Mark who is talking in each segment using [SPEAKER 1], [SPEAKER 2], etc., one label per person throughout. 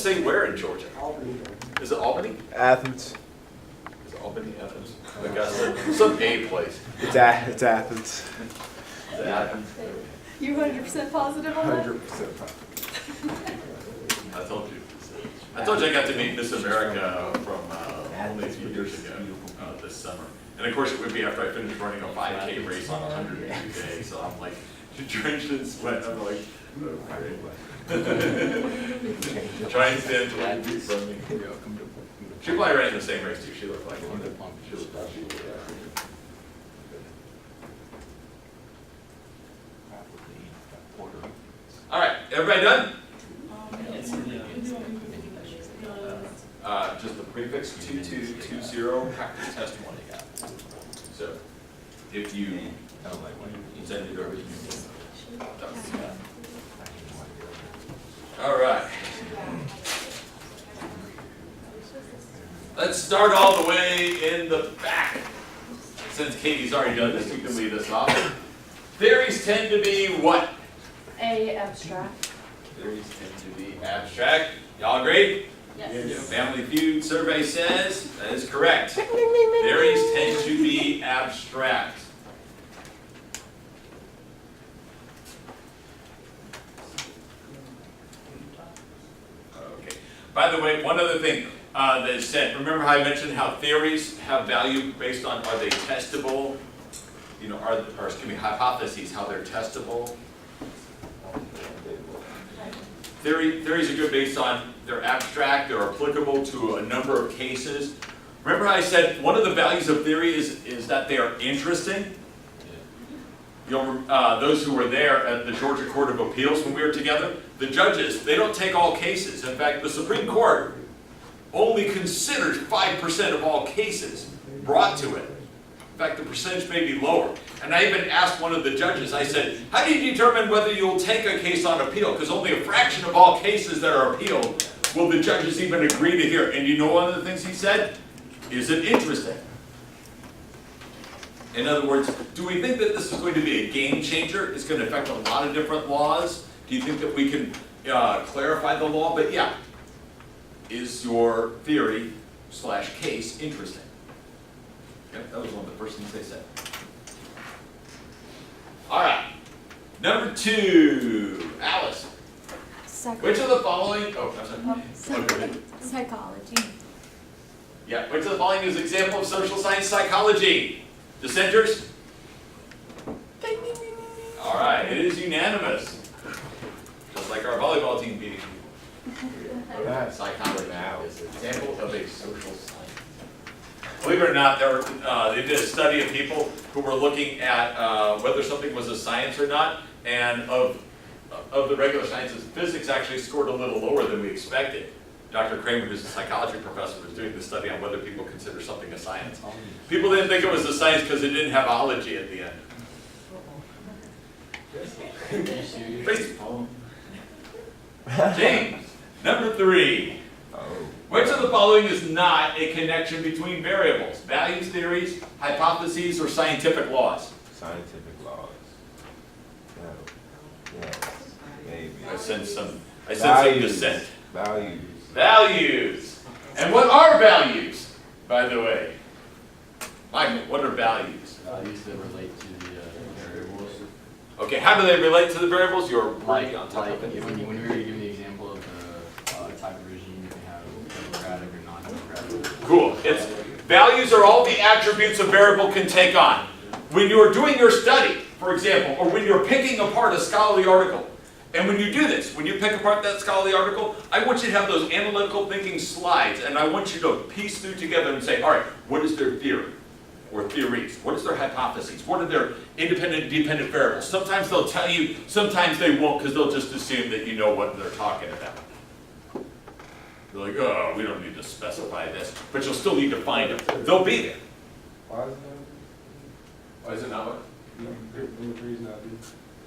[SPEAKER 1] say where in Georgia?
[SPEAKER 2] Albany.
[SPEAKER 1] Is it Albany?
[SPEAKER 3] Athens.
[SPEAKER 1] Is it Albany, Athens? Augusta? Some A place.
[SPEAKER 3] It's Athens.
[SPEAKER 1] Is it Athens?
[SPEAKER 4] You 100% positive on that?
[SPEAKER 3] 100%.
[SPEAKER 1] I told you. I told you I got to meet Miss America from only a few years ago this summer. And of course it would be after I finished running a 5K race on 102 days. So I'm like drenched in sweat. I'm like, okay. Try and stand to one feet from me. She probably ran in the same race too. She looked like one. She looked like she would. All right, everybody done? Just the prefix 2220 practice test 1. So if you send it over to me. All right. Let's start all the way in the back. Since Katie's already done this, you can lead us off. Theories tend to be what?
[SPEAKER 4] A, abstract.
[SPEAKER 1] Theories tend to be abstract. Y'all agree?
[SPEAKER 4] Yes.
[SPEAKER 1] Family Feud survey says that is correct. Theories tend to be abstract. Okay. By the way, one other thing that is said, remember how I mentioned how theories have value based on are they testable? You know, or excuse me, hypotheses, how they're testable. Theories are good based on they're abstract, they're applicable to a number of cases. Remember how I said one of the values of theory is that they are interesting? Those who were there at the Georgia Court of Appeals when we were together, the judges, they don't take all cases. In fact, the Supreme Court only considers 5% of all cases brought to it. In fact, the percentage may be lower. And I even asked one of the judges, I said, how do you determine whether you'll take a case on appeal? Because only a fraction of all cases that are appealed will the judges even agree to hear. And you know one of the things he said? Is it interesting? In other words, do we think that this is going to be a game changer? It's going to affect a lot of different laws? Do you think that we can clarify the law? But yeah, is your theory / case interesting? Okay, that was one of the first things they said. All right, number 2, Alice. Which of the following? Oh, I'm sorry. Okay.
[SPEAKER 4] Psychology.
[SPEAKER 1] Yeah, which of the following is an example of social science psychology? Dissenters? All right, it is unanimous. Just like our volleyball team beating you. Psychology is an example of a social science. Believe it or not, they did a study of people who were looking at whether something was a science or not, and of the regular sciences, physics actually scored a little lower than we expected. Dr. Kramer, who's a psychology professor, was doing the study on whether people consider something a science. People didn't think it was a science because it didn't have ology at the end. James, number 3. Which of the following is not a connection between variables? Values theories, hypotheses, or scientific laws?
[SPEAKER 3] Scientific laws. No. Yes. Maybe.
[SPEAKER 1] I sense some dissent.
[SPEAKER 3] Values.
[SPEAKER 1] Values. And what are values, by the way? Michael, what are values?
[SPEAKER 5] Values that relate to the variables.
[SPEAKER 1] Okay, how do they relate to the variables? You're
[SPEAKER 5] Like,
[SPEAKER 1] right on top of it.
[SPEAKER 5] when we were giving the example of the type of regime, you can have democratic or non-democratic.
[SPEAKER 1] Cool. Values are all the attributes a variable can take on. When you're doing your study, for example, or when you're picking apart a scholarly article, and when you do this, when you pick apart that scholarly article, I want you to have those analytical thinking slides, and I want you to piece through together and say, all right, what is their theory? Or theories? What is their hypotheses? What are their independent and dependent variables? Sometimes they'll tell you, sometimes they won't, because they'll just assume that you know what they're talking about. They're like, oh, we don't need to specify this, but you'll still need to find them. They'll be there.
[SPEAKER 2] Why is it not?
[SPEAKER 1] Why is it not what?
[SPEAKER 2] Number 3 is not B.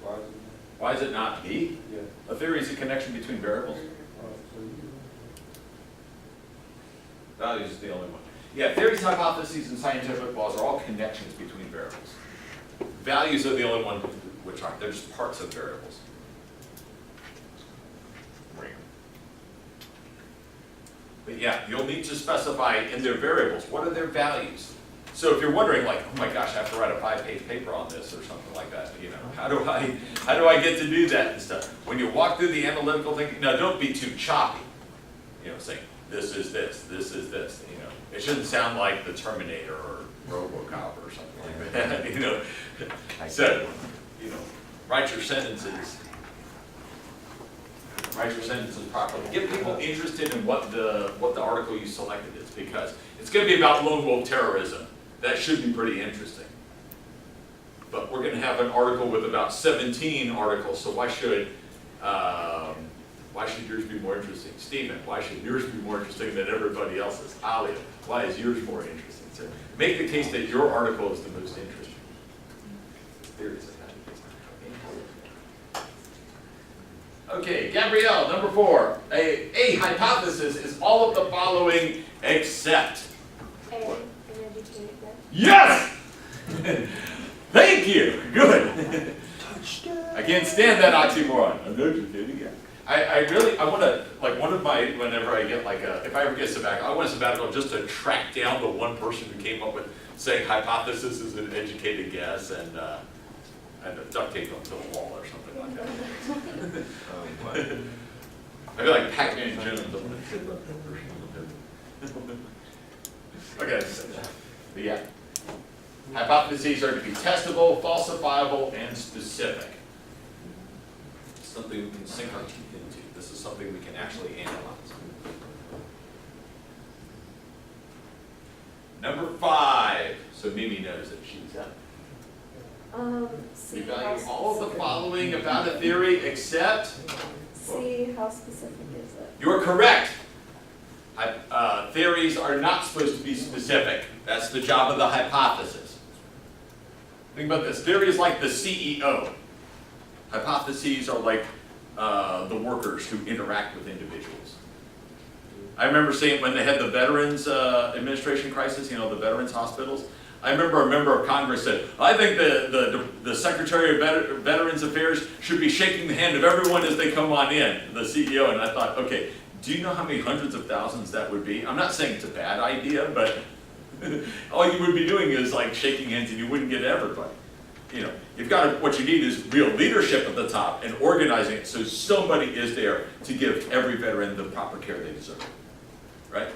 [SPEAKER 2] Why is it not?
[SPEAKER 1] Why is it not B?
[SPEAKER 2] Yeah.
[SPEAKER 1] A theory is a connection between variables.
[SPEAKER 2] So you.
[SPEAKER 1] Values is the only one. Yeah, theories, hypotheses, and scientific laws are all connections between variables. Values are the only one which aren't. They're just parts of variables. But yeah, you'll need to specify in their variables, what are their values? So if you're wondering like, oh my gosh, I have to write a 5-page paper on this or something like that, you know, how do I get to do that and stuff? When you walk through the analytical thinking, now don't be too choppy, you know, saying this is this, you know. It shouldn't sound like the Terminator or RoboCop or something like that, you know. So, you know, write your sentences properly. Get people interested in what the article you selected is, because it's going to be about lone wolf terrorism. That should be pretty interesting. But we're going to have an article with about 17 articles, so why should yours be more interesting? Stephen, why should yours be more interesting than everybody else's? Alia, why is yours more interesting? So make the case that your article is the most interesting. Theories of that. Okay, Gabrielle, number 4. A hypothesis is all of the following except.
[SPEAKER 4] A, an educated guess.
[SPEAKER 1] Yes! Thank you. Good. I can't stand that oxymoron. I'm not just kidding. I want to, like, one of my, whenever I get like if I ever get a sabbatical, I want a sabbatical just to track down the one person who came up with saying hypothesis is an educated guess and duct tape them to the wall or something like that. I feel like Pac-Man Jones. Okay, but yeah. Hypotheses are to be testable, falsifiable, and specific. Something we can sink our teeth into. This is something we can actually analyze. Number 5. So Mimi knows that she's up. We
[SPEAKER 4] See
[SPEAKER 1] value
[SPEAKER 4] how
[SPEAKER 1] all of the
[SPEAKER 4] specific.
[SPEAKER 1] following about a theory except.
[SPEAKER 4] See how specific is it?
[SPEAKER 1] You're correct. Theories are not supposed to be specific. That's the job of the hypothesis. Think about this. Theory is like the CEO. Hypotheses are like the workers who interact with individuals. I remember seeing when they had the Veterans Administration crisis, you know, the veterans hospitals. I remember a member of Congress said, I think the Secretary of Veterans Affairs should be shaking the hand of everyone as they come on in, the CEO. And I thought, okay, do you know how many hundreds of thousands that would be? I'm not saying it's a bad idea, but all you would be doing is like shaking hands and you wouldn't get everybody. You know, you've got to, what you need is real leadership at the top and organizing it so somebody is there to give every veteran the proper care they deserve, right?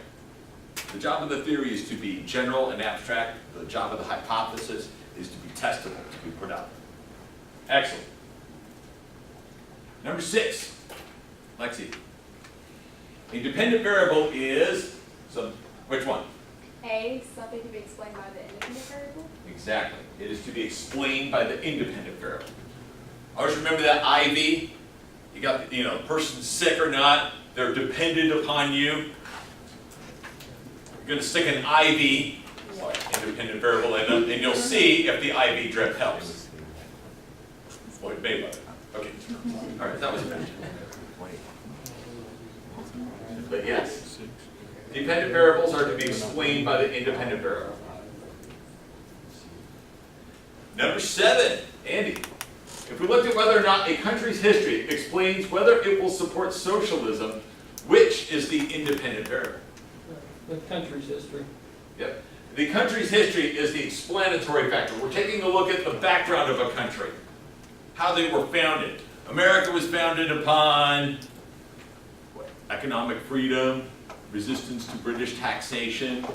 [SPEAKER 1] The job of the theory is to be general and abstract. The job of the hypothesis is to be testable, to be put out there. Excellent. Number 6, Lexi. A dependent variable is, which one?
[SPEAKER 4] A, something to be explained by the independent variable.
[SPEAKER 1] Exactly. It is to be explained by the independent variable. Always remember that IV. You got, you know, person's sick or not, they're dependent upon you. You're going to stick an IV, like independent variable in them, and you'll see if the IV drip helps. Well, it may work. Okay. All right, that was a mention. But yes, dependent variables are to be explained by the independent variable. Number 7, Andy. If we looked at whether or not a country's history explains whether it will support socialism, which is the independent variable?
[SPEAKER 6] The country's history.
[SPEAKER 1] Yep. The country's history is the explanatory factor. We're taking a look at the background of a country, how they were founded. America was founded upon what? Economic freedom, resistance to British taxation,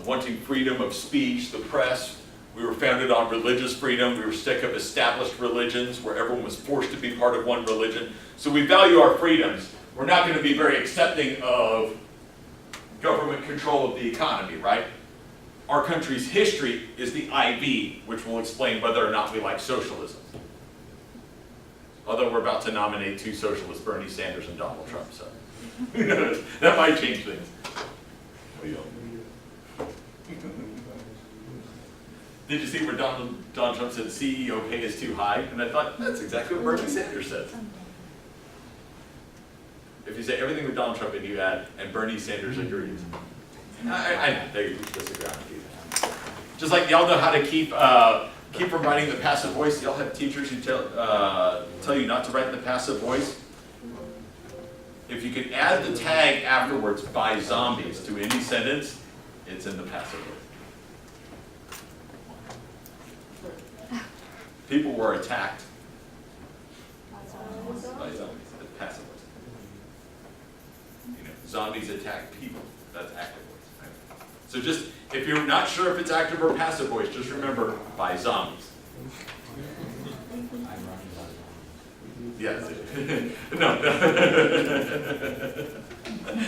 [SPEAKER 1] wanting freedom of speech, the press. We were founded on religious freedom. We were sick of established religions where everyone was forced to be part of one religion. So we value our freedoms. We're not going to be very accepting of government control of the economy, right? Our country's history is the IB, which will explain whether or not we like socialism. Although we're about to nominate 2 socialists, Bernie Sanders and Donald Trump, so that might change things. Did you see where Donald Trump said CEO pay is too high? And I thought, that's exactly what Bernie Sanders said. If you say everything with Donald Trump and you add, and Bernie Sanders agrees. I know, they disagree on it. Just like y'all know how to keep from writing the passive voice. Y'all have teachers who tell you not to write the passive voice. If you can add the tag afterwards by zombies to any sentence, it's in the passive voice. People were attacked by zombies. That's passive voice. You know, zombies attack people. That's active voice. Right? So just, if you're not sure if it's active or passive voice, just remember by zombies.
[SPEAKER 5] I'm running out of
[SPEAKER 1] Yes. No.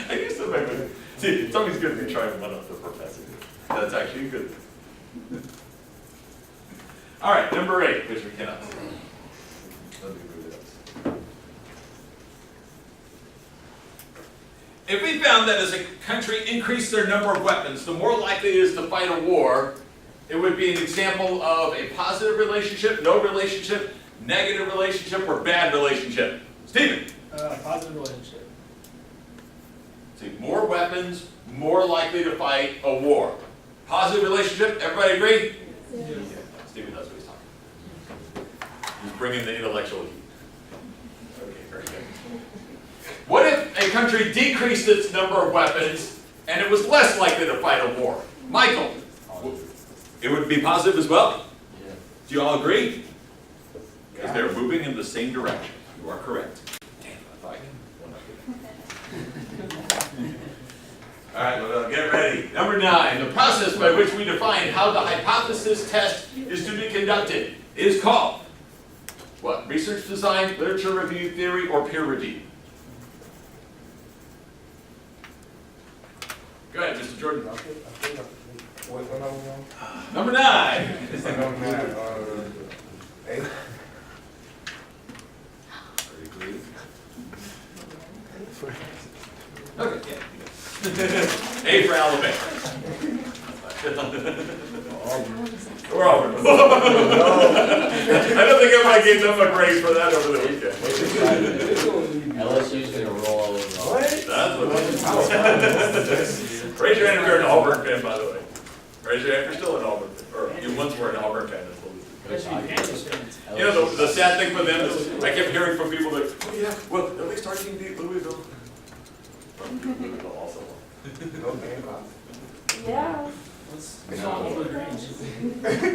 [SPEAKER 1] I used to make it. See, it's always good to be trying one up the professor. That's actually good. All right, number 8, which we cannot see. Let me move it up. If we found that as a country increased their number of weapons, the more likely it is to fight a war, it would be an example of a positive relationship, no relationship, negative relationship, or bad relationship. Stephen?
[SPEAKER 6] Positive relationship.
[SPEAKER 1] See, more weapons, more likely to fight a war. Positive relationship, everybody agree?
[SPEAKER 6] Yes.
[SPEAKER 1] Stephen knows what he's talking about. He's bringing the intellectual heat. Okay, very good. What if a country decreased its number of weapons and it was less likely to fight a war? Michael? It would be positive as well?
[SPEAKER 5] Yeah.
[SPEAKER 1] Do you all agree? Because they're moving in the same direction. You are correct. Damn, I thought I could one up here. All right, well, get ready. Number 9, the process by which we define how the hypothesis test is to be conducted is called what? Research design, literature review, theory, or peer review? Go ahead, Mr. Jordan.
[SPEAKER 2] What number one?
[SPEAKER 1] Number 9.
[SPEAKER 2] Number 9, 8.
[SPEAKER 1] Okay, yeah. A for Alabama. We're over. I don't think everybody gave them a grade for that over the weekend.
[SPEAKER 5] LSU's gonna roll all over.
[SPEAKER 1] That's what Raise your hand if you're an Auburn fan, by the way. Raise your hand if you're still an Auburn fan. Or you once were an Auburn fan. You know, the sad thing for them is, I kept hearing from people that, oh yeah, well, at least our team beat Louisville. Well, Louisville also won.
[SPEAKER 4] Yeah.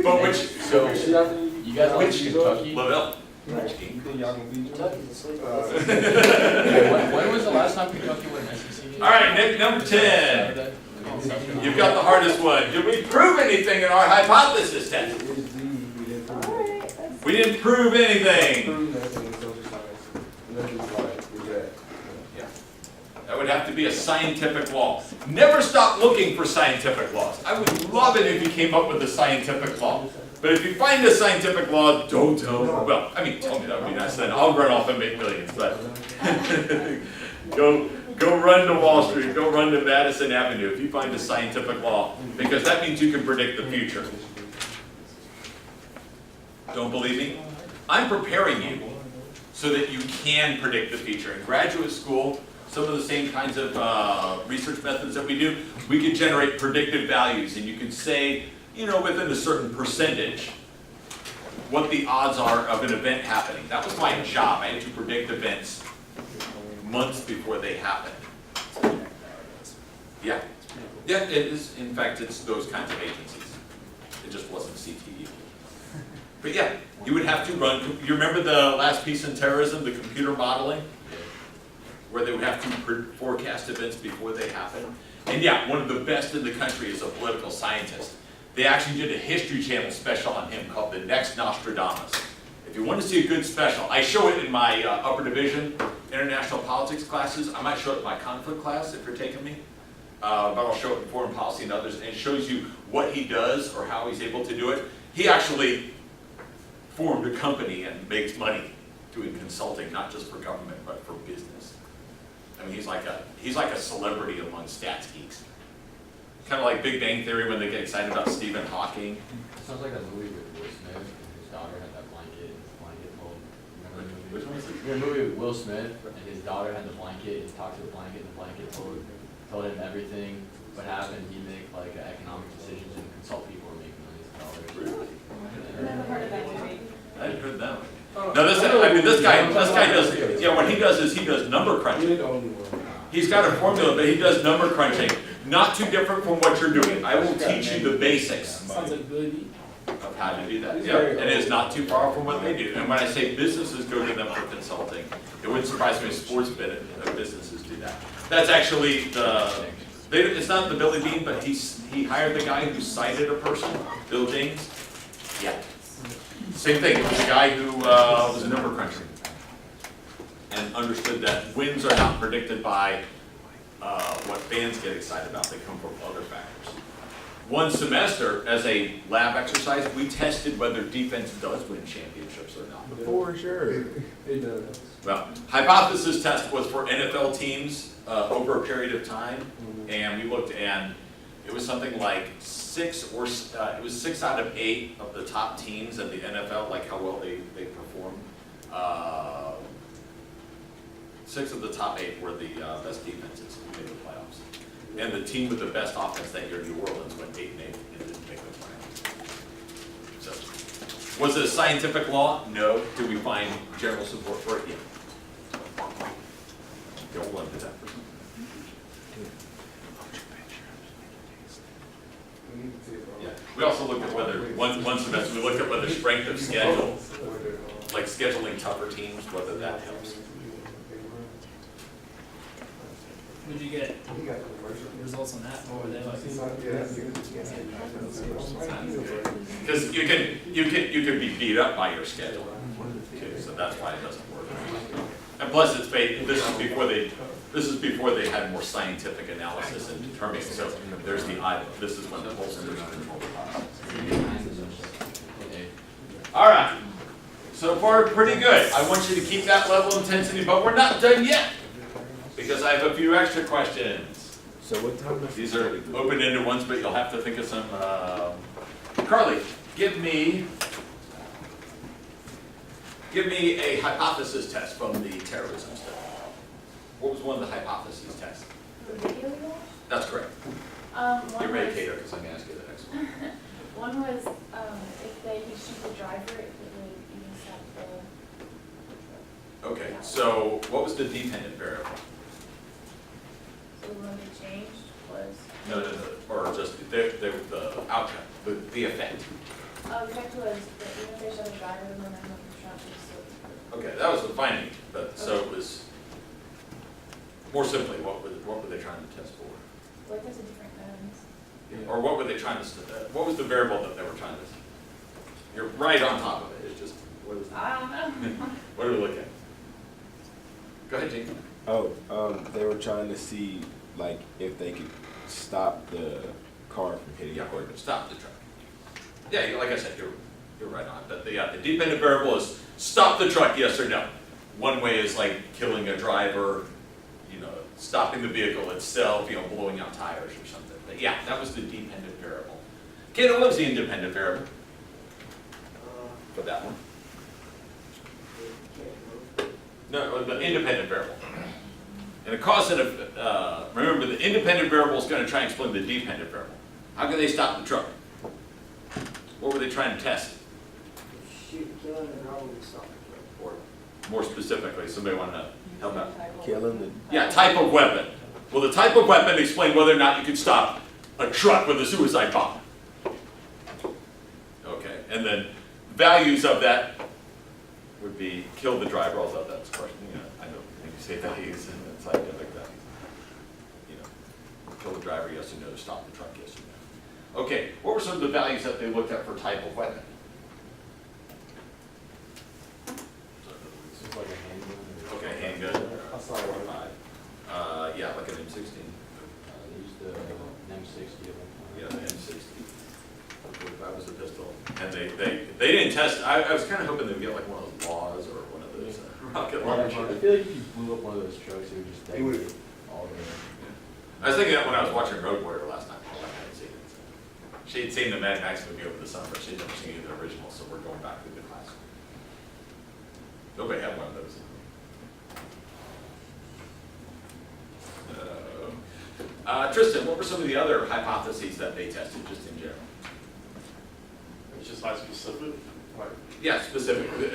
[SPEAKER 1] But which,
[SPEAKER 5] So, you guys like Kentucky?
[SPEAKER 1] Lavelle?
[SPEAKER 2] Y'all gonna beat you?
[SPEAKER 5] When was the last time Kentucky won an SEC game?
[SPEAKER 1] All right, Nick, number 10. You've got the hardest one. Did we prove anything in our hypothesis test? We didn't prove anything. That would have to be a scientific law. Never stop looking for scientific laws. I would love it if you came up with a scientific law. But if you find a scientific law, don't tell me. Well, I mean, tell me, that would be nice. Then I'll run off and make millions. But go run to Wall Street. Go run to Madison Avenue if you find a scientific law, because that means you can predict the future. Don't believe me? I'm preparing you so that you can predict the future. In graduate school, some of the same kinds of research methods that we do, we can generate predictive values, and you can say, you know, within a certain percentage, what the odds are of an event happening. That was my job. I had to predict events months before they happened. Yeah. Yeah, it is. In fact, it's those kinds of agencies. It just wasn't CTE. But yeah, you would have to run, you remember the last piece in terrorism, the computer modeling? Where they would have to forecast events before they happen? And yeah, one of the best in the country is a political scientist. They actually did a History Channel special on him called The Next Nostradamus. If you want to see a good special, I show it in my upper division international politics classes. I might show it in my conflict class if you're taking me. But I'll show it in foreign policy and others. And it shows you what he does or how he's able to do it. He actually formed a company and makes money doing consulting, not just for government, but for business. I mean, he's like a celebrity among stats geeks. Kind of like Big Bang Theory when they get excited about Stephen Hawking.
[SPEAKER 5] Sounds like that movie with Will Smith and his daughter had that blanket and his blanket told. Remember the movie?
[SPEAKER 1] Which one was it?
[SPEAKER 5] Remember the movie with Will Smith and his daughter had the blanket and he talked to the blanket and the blanket told him everything, what happened, he'd make like economic decisions and consult people who are making millions of dollars.
[SPEAKER 1] Really?
[SPEAKER 4] Never heard of that movie.
[SPEAKER 1] I hadn't heard that one. Now this, I mean, this guy does, yeah, what he does is he does number crunching. He's got a formula, but he does number crunching. Not too different from what you're doing. I will teach you the basics
[SPEAKER 6] Sounds like good.
[SPEAKER 1] of how to do that. Yeah, and it's not too far from what they do. And when I say businesses go to them for consulting, it wouldn't surprise me if sports businesses do that. That's actually it's not the Billy Bean, but he hired the guy who cited a person, Bill James. Yeah. Same thing, it was a guy who was a number cruncher and understood that wins are not predicted by what fans get excited about, they come from other factors. One semester, as a lab exercise, we tested whether defense does win championships or not.
[SPEAKER 3] For sure.
[SPEAKER 1] Well, hypothesis test was for NFL teams over a period of time, and we looked, and it was something like it was 6 out of 8 of the top teams in the NFL, like how well they performed. 6 of the top 8 were the best defenses who made the playoffs. And the team with the best offense that year, New Orleans, went 8-8 and didn't make the playoffs. So, was it a scientific law? No. Do we find general support for it? Yeah. Don't love that for something. Yeah. We also looked at whether, one semester, we looked at whether strength of schedule, like scheduling tougher teams, whether that helps.
[SPEAKER 6] Would you get results on that? What were they like?
[SPEAKER 1] Because you can be beat up by your schedule too, so that's why it doesn't work. And plus, this is before they had more scientific analysis and determining. So there's this is when the pollsters control the process. All right. So far, pretty good. I want you to keep that level of intensity, but we're not done yet, because I have a few extra questions.
[SPEAKER 3] So what time is
[SPEAKER 1] These are open-ended ones, but you'll have to think of some. Carly, give me a hypothesis test from the terrorism study. What was one of the hypotheses tests?
[SPEAKER 4] The video you watched?
[SPEAKER 1] That's correct.
[SPEAKER 4] One
[SPEAKER 1] Get ready,
[SPEAKER 4] was-
[SPEAKER 1] Kato, because I'm going to ask you the next one.
[SPEAKER 4] One was, if they could shoot the driver, it would even stop the,
[SPEAKER 1] Okay, so what was the dependent variable?
[SPEAKER 4] so the one they changed was,
[SPEAKER 1] No, or just the outcome, the effect.
[SPEAKER 4] the effect was that even if they shot the driver, the momentum of the truck was still.
[SPEAKER 1] Okay, that was the finding, but so it was, more simply, what were they trying to test for?
[SPEAKER 4] Like, there's a different guns.
[SPEAKER 1] Or what were they trying to, what was the variable that they were trying to, you're right on top of it, it's just, what is that?
[SPEAKER 4] I don't know.
[SPEAKER 1] What are we looking at? Go ahead, Jake.
[SPEAKER 3] they were trying to see like if they could stop the car from hitting
[SPEAKER 1] Yeah,
[SPEAKER 3] the
[SPEAKER 1] or
[SPEAKER 3] curb.
[SPEAKER 1] stop the truck. Yeah, like I said, you're right on. But the dependent variable is stop the truck, yes or no. One way is like killing a driver, stopping the vehicle itself, blowing out tires or something. But yeah, that was the dependent variable. Kato, what was the independent variable for that one? No, the independent variable. And a causative, remember the independent variable is going to try and explain the dependent variable. How can they stop the truck? What were they trying to test?
[SPEAKER 7] Killing the driver would stop the
[SPEAKER 1] Or more specifically, somebody want to help out?
[SPEAKER 3] Killing the
[SPEAKER 1] Yeah, type of weapon. Well, the type of weapon explain whether or not you can stop a truck with a suicide bomb. Okay, and then values of that would be kill the driver, although that's a question, I know when you say values and it's scientific that, kill the driver, yes or no, stop the truck, yes or no. Okay, what were some of the values that they looked at for type of weapon?
[SPEAKER 5] It's like a handgun.
[SPEAKER 1] Okay, handgun. Yeah, like an M16.
[SPEAKER 5] They used the M60 at one point.
[SPEAKER 1] Yeah, the M60. That was a pistol. And they didn't test, I was kind of hoping they would get like one of those laws or one of those rocket
[SPEAKER 5] I
[SPEAKER 1] launchers.
[SPEAKER 5] feel like if you blew up one of those trucks, it would just detonate all of it.
[SPEAKER 1] I was thinking that when I was watching Road Warrior last night. I hadn't seen it. She had seen the Mad Max movie over the summer. She'd never seen the original, so we're going back to the classic. Nobody had one of those. Tristan, what were some of the other hypotheses that they tested, just in general?
[SPEAKER 8] It's just high specific.
[SPEAKER 1] Yeah, specifically.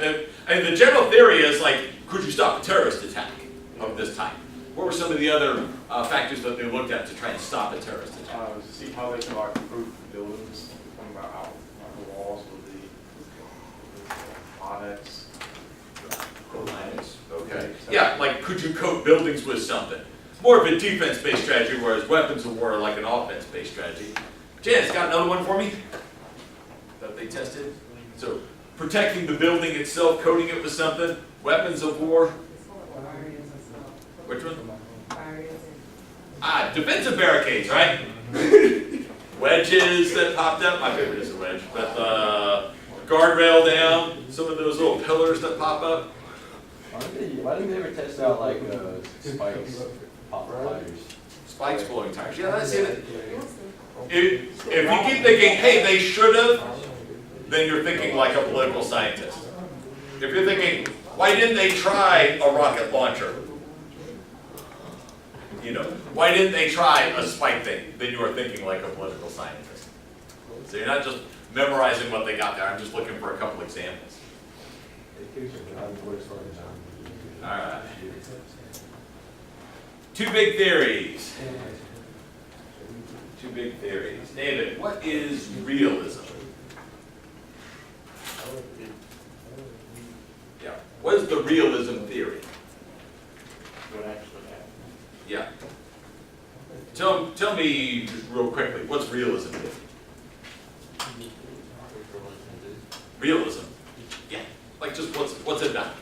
[SPEAKER 1] And the general theory is like, could you stop a terrorist attack of this type? What were some of the other factors that they looked at to try and stop a terrorist attack?
[SPEAKER 2] See how they can like improve buildings, from out the walls with the onyx.
[SPEAKER 1] Okay. Yeah, like could you coat buildings with something? More of a defense-based strategy, whereas weapons of war are like an offense-based strategy. Jan's got another one for me that they tested. So protecting the building itself, coating it with something. Weapons of war. Which one? Defensive barricades, right? Wedges that popped up. My favorite is a wedge, but guardrail down. Some of those little pillars that pop up.
[SPEAKER 5] Why didn't they ever test out like spikes, pop fighters?
[SPEAKER 1] Spikes blowing tires. Yeah, that's it. If you keep thinking, hey, they should have, then you're thinking like a political scientist. If you're thinking, why didn't they try a rocket launcher? You know, why didn't they try a spike thing? Then you are thinking like a political scientist. So you're not just memorizing what they got there. I'm just looking for a couple examples. All right. Two big theories. Two big theories. David, what is realism? Yeah. What is the realism theory? Yeah. Tell me real quickly, what's realism theory? Realism. Yeah. Like just what's it about?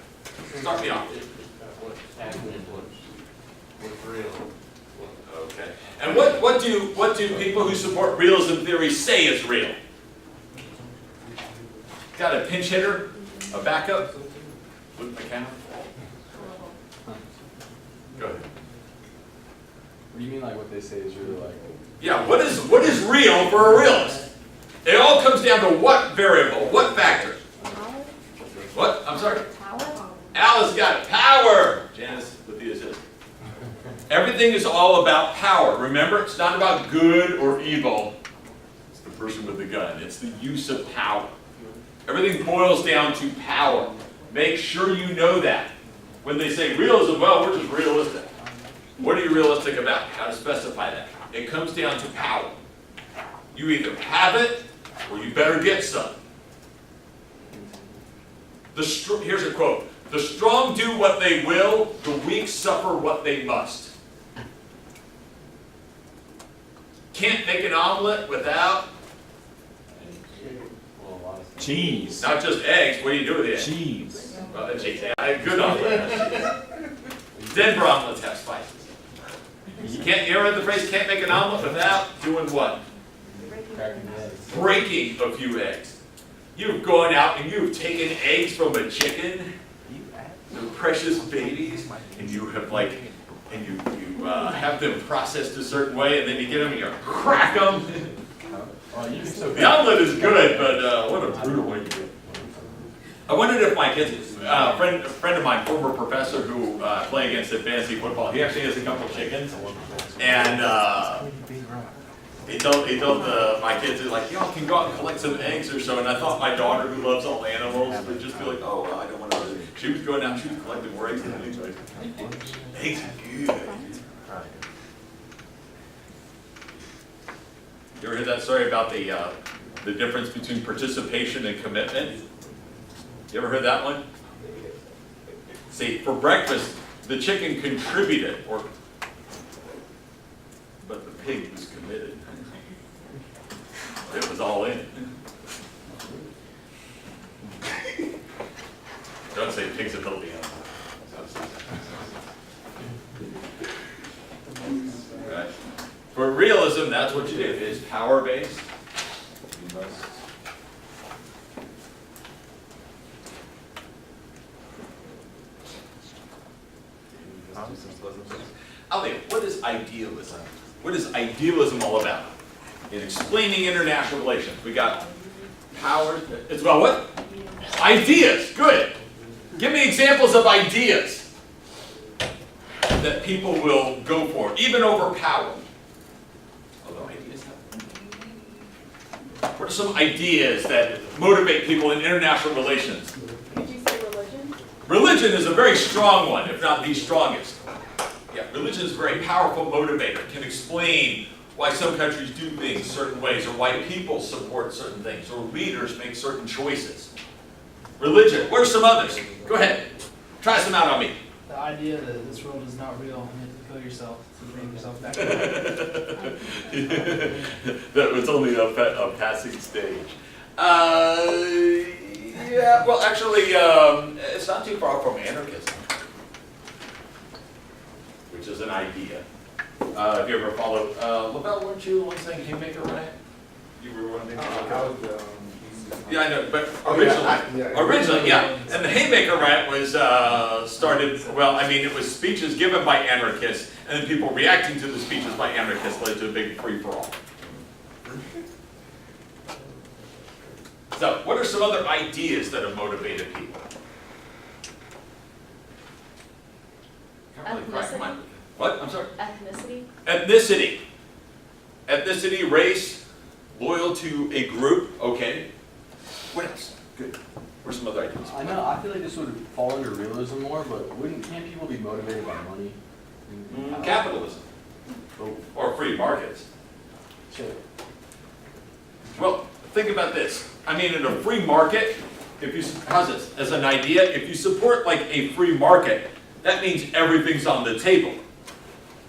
[SPEAKER 1] Start me off.
[SPEAKER 5] What's real?
[SPEAKER 1] Okay. And what do people who support realism theory say is real? Got a pinch hitter? A backup? With my camera? Go ahead.
[SPEAKER 5] What do you mean like what they say is really like?
[SPEAKER 1] Yeah, what is real for a realist? It all comes down to what variable, what factor? What? I'm sorry?
[SPEAKER 4] Power?
[SPEAKER 1] Alice got it. Power! Janice with the assist. Everything is all about power. Remember, it's not about good or evil. It's the person with the gun. It's the use of power. Everything boils down to power. Make sure you know that. When they say realism, well, we're just realistic. What are you realistic about? How to specify that. It comes down to power. You either have it, or you better get some. Here's a quote. The strong do what they will, the weak suffer what they must. Can't make an omelet without
[SPEAKER 3] Cheese.
[SPEAKER 1] not just eggs. What do you do with the eggs?
[SPEAKER 3] Cheese.
[SPEAKER 1] Well, the cheese. A good omelet has cheese. Denver omelets have spices. You ever heard the phrase "can't make an omelet" without doing what?
[SPEAKER 5] Cracking eggs.
[SPEAKER 1] Breaking a few eggs. You've gone out and you've taken eggs from a chicken, the precious babies, and you have you have them processed a certain way, and then you get them and you crack them.
[SPEAKER 5] Oh, you're so
[SPEAKER 1] The omelet is good, but what a brutal way to do it. I wondered if my kids, a friend of mine, former professor who play against in fantasy football, he actually has a couple chickens, and he told my kids, he's like, y'all can go out and collect some eggs or so, and I thought my daughter, who loves all animals, would just be like, oh, well, I don't want to. She was going out, she was collecting more eggs than anybody. Eggs are good. You ever heard that story about the difference between participation and commitment? You ever heard that one? See, for breakfast, the chicken contributed, but the pig was committed. It was all in. Don't say pig's a healthy animal. Right. For realism, that's what you do. It is power-based. You must. Elliot, what is idealism? What is idealism all about? In explaining international relations, we got power. It's about what? Ideas. Good. Give me examples of ideas that people will go for, even over power. Although ideas have. What are some ideas that motivate people in international relations?
[SPEAKER 4] Could you say religion?
[SPEAKER 1] Religion is a very strong one, if not the strongest. Yeah, religion is a very powerful motivator. It can explain why some countries do things certain ways, or why people support certain things, or leaders make certain choices. Religion. What are some others? Go ahead. Try some out on me.
[SPEAKER 6] The idea that this world is not real, you have to kill yourself to bring yourself back.
[SPEAKER 1] That was only a passing stage. Yeah, well, actually, it's not too far from anarchism, which is an idea. Have you ever followed, LaBelle, weren't you the one saying Haymaker Riot? You were one thing. Yeah, I know, but originally, yeah. And the Haymaker Riot was started, well, I mean, it was speeches given by anarchists, and then people reacting to the speeches by anarchists led to a big free-for-all. So, what are some other ideas that have motivated people? Can't really crack my- What? I'm sorry?
[SPEAKER 4] Ethnicity?
[SPEAKER 1] Ethnicity. Ethnicity, race, loyal to a group, okay. What else? Good. What are some other ideas?
[SPEAKER 5] I know, I feel like this would fall under realism more, but can't people be motivated by money?
[SPEAKER 1] Capitalism.
[SPEAKER 5] Oh,
[SPEAKER 1] Or free markets.
[SPEAKER 5] shit.
[SPEAKER 1] Well, think about this. I mean, in a free market, how's this? As an idea, if you support like a free market, that means everything's on the table.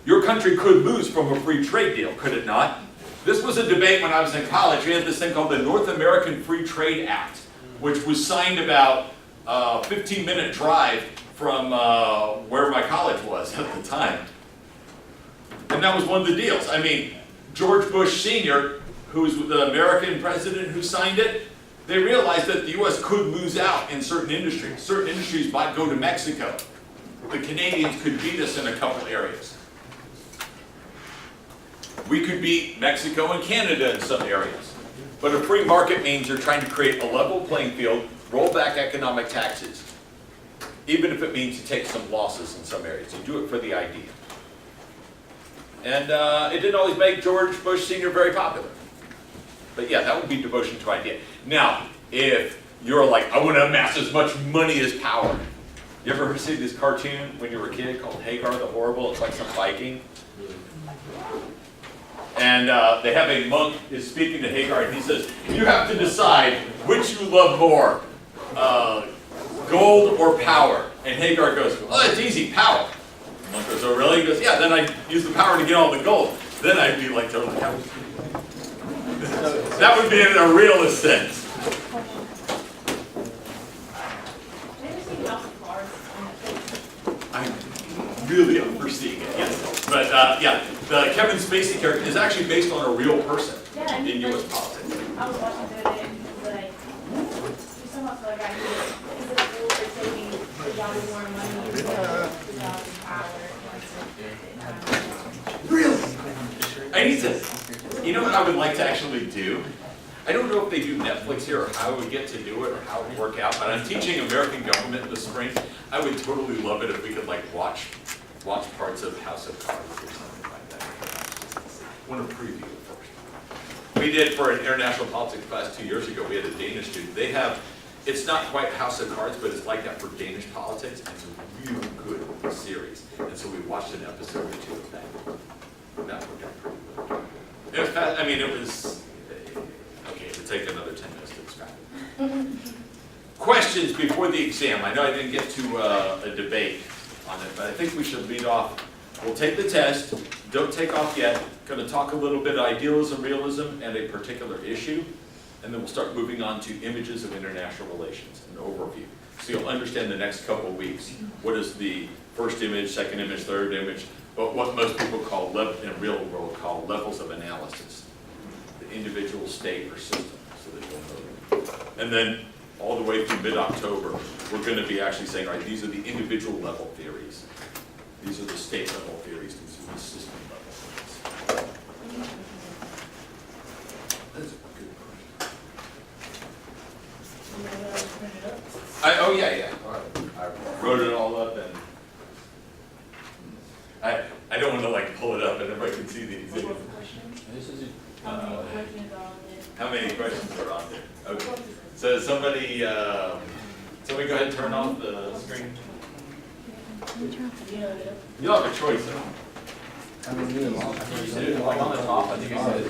[SPEAKER 1] Your country could lose from a free trade deal, could it not? This was a debate when I was in college. We had this thing called the North American Free Trade Act, which was signed about a 15-minute drive from where my college was at the time. And that was one of the deals. I mean, George Bush Sr., who was the American president who signed it, they realized that the U.S. could lose out in certain industries. Certain industries might go to Mexico. The Canadians could beat us in a couple areas. We could beat Mexico and Canada in some areas. But a free market means you're trying to create a level playing field, roll back economic taxes, even if it means you take some losses in some areas. You do it for the idea. And it didn't always make George Bush Sr. very popular. But yeah, that would be devotion to idea. Now, if you're like, I want to amass as much money as power. You ever see this cartoon when you were a kid called Hagar the Horrible? It's like some Viking. And they have a monk is speaking to Hagar, and he says, you have to decide which you love more, gold or power. And Hagar goes, oh, it's easy, power. The monk goes, oh, really? He goes, yeah, then I use the power to get all the gold. Then I'd be like totally happy. That would be in a realist sense.
[SPEAKER 4] Have you ever seen House of Cards on Netflix?
[SPEAKER 1] I'm really unforeseeing it, yes. But yeah, the Kevin Spacey character is actually based on a real person
[SPEAKER 4] Yeah, and
[SPEAKER 1] in
[SPEAKER 4] he's
[SPEAKER 1] U.S.
[SPEAKER 4] like,
[SPEAKER 1] politics.
[SPEAKER 4] I was watching the other day and he was like, you somehow feel like I he's a fool for taking the job with more money, the job with power.
[SPEAKER 1] I need to, you know what I would like to actually do? I don't know if they do Netflix here or how I would get to do it or how it would work out, but I'm teaching American government this spring. I would totally love it if we could like watch parts of House of Cards or something like that. I want to preview it first. We did for an international politics class 2 years ago, we had a Danish student. They have, it's not quite House of Cards, but it's like that for Danish politics, and it's a really good series. And so we watched an episode or two of that. That worked out pretty well. It was fast, I mean, it was, okay, it would take another 10 minutes to describe it. Questions before the exam. I know I didn't get to a debate on it, but I think we should lead off. We'll take the test, don't take off yet. Going to talk a little bit of idealism, realism, and a particular issue. And then we'll start moving on to images of international relations, an overview. So you'll understand the next couple of weeks. What is the first image, second image, third image, but what most people call, in the real world, call levels of analysis. The individual state or system, so that you'll know. And then all the way through mid-October, we're going to be actually saying, all right, these are the individual level theories. These are the state level theories. These are the system level theories. That's a good question. Oh, yeah. I wrote it all up, and I don't want to like pull it up and everybody can see the exhibit.
[SPEAKER 5] This is
[SPEAKER 4] Questions on it?
[SPEAKER 1] How many questions are on there? Okay. So somebody go ahead and turn off the screen. You'll have a choice though.
[SPEAKER 5] Like on the top, I think it says